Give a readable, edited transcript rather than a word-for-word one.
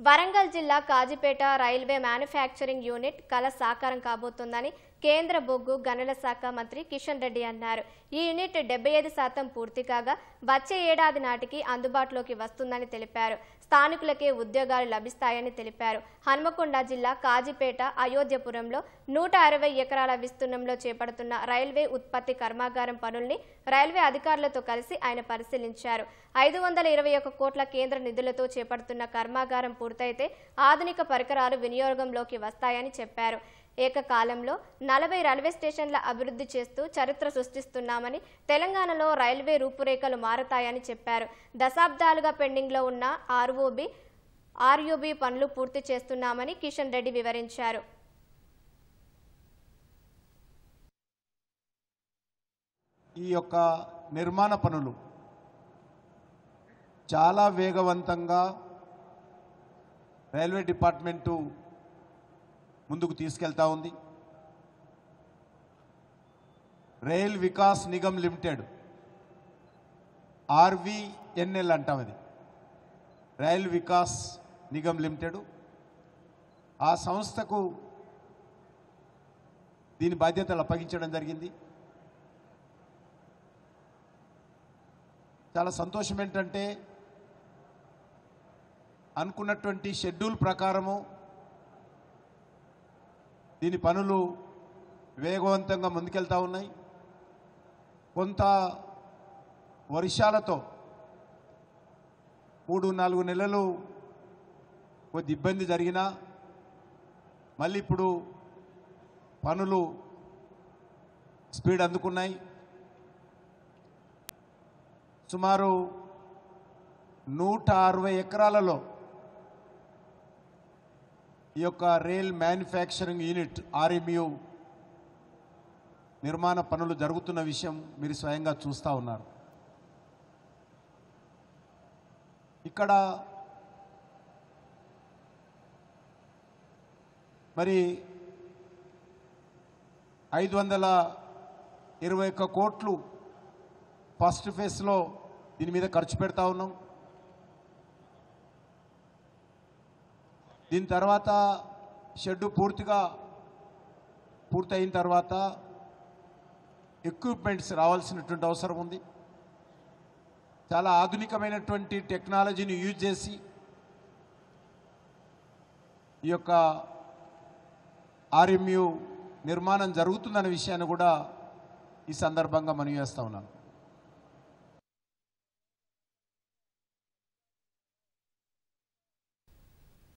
వరంగల్ జిల్లా Kazipet railway manufacturing unit కల సాకారం కాబోతోందని కేంద్ర బొగ్గు గనుల శాఖ మంత్రి కిషన్ రెడ్డి అన్నారు. ఈ యూనిట్ 75% పూర్తి కాగా వచ్చే ఏడాది నాటికి అందుబాటులోకి వస్తుందని తెలిపారు. స్థానికులకే ఉద్యోగాలు లభిస్తాయని తెలిపారు. హన్మకొండ జిల్లా కాజీపేట అయోధ్యపురంలో 160 ఎకరాల విస్తీర్ణంలో చేపడుతున్న రైల్వే ఉత్పత్తి కర్మాగారం పనుల్ని రైల్వే అధికారులతో కలిసి ఆయన పరిశీలించారు. 521 కోట్ల కేంద్ర నిధులతో చేపడుతున్న కర్మాగారం పూర్తయితే ఆధునిక పరికరాలు వినియోగంలోకి వస్తాయని చెప్పారు. ఏకకాలంలో 40 రైల్వే స్టేషన్ల అభివృద్ధి చేస్తూ చరిత్ర సృష్టిస్తున్నామని, తెలంగాణలో రైల్వే రూపురేఖలు మారతాయని చెప్పారు. దశాబ్దాలుగా పెండింగ్లో ఉన్న ఆర్యూబీ పనులు పూర్తి చేస్తున్నామని కిషన్ రెడ్డి వివరించారు. ఈ యొక్క నిర్మాణ పనులు చాలా వేగవంతంగా రైల్వే డిపార్ట్మెంటు ముందుకు తీసుకెళ్తా ఉంది. Rail Vikas Nigam limited RVNL అంటాం, అది రైల్ వికాస్ నిగమ్ లిమిటెడ్. ఆ సంస్థకు దీని బాధ్యతలు అప్పగించడం జరిగింది. చాలా సంతోషం ఏంటంటే అనుకున్నటువంటి షెడ్యూల్ ప్రకారము దీని పనులు వేగవంతంగా ముందుకెళ్తా ఉన్నాయి. కొంత వర్షాలతో 3-4 నెలలు కొద్ది ఇబ్బంది జరిగినా మళ్ళీ ఇప్పుడు పనులు స్పీడ్ అందుకున్నాయి. సుమారు 160 ఎకరాలలో ఈ యొక్క రైల్ మ్యానుఫ్యాక్చరింగ్ యూనిట్ RMU నిర్మాణ పనులు జరుగుతున్న విషయం మీరు స్వయంగా చూస్తూ ఉన్నారు. ఇక్కడ మరి 521 కోట్లు ఫస్ట్ ఫేజ్లో దీని మీద ఖర్చు పెడతా ఉన్నాం. దీని తర్వాత షెడ్ పూర్తయిన తర్వాత ఎక్విప్మెంట్స్ రావాల్సినటువంటి అవసరం ఉంది. చాలా ఆధునికమైనటువంటి టెక్నాలజీని యూజ్ చేసి ఈ యొక్క RMU నిర్మాణం జరుగుతుందనే విషయాన్ని కూడా ఈ సందర్భంగా మనవి చేస్తా ఉన్నాను.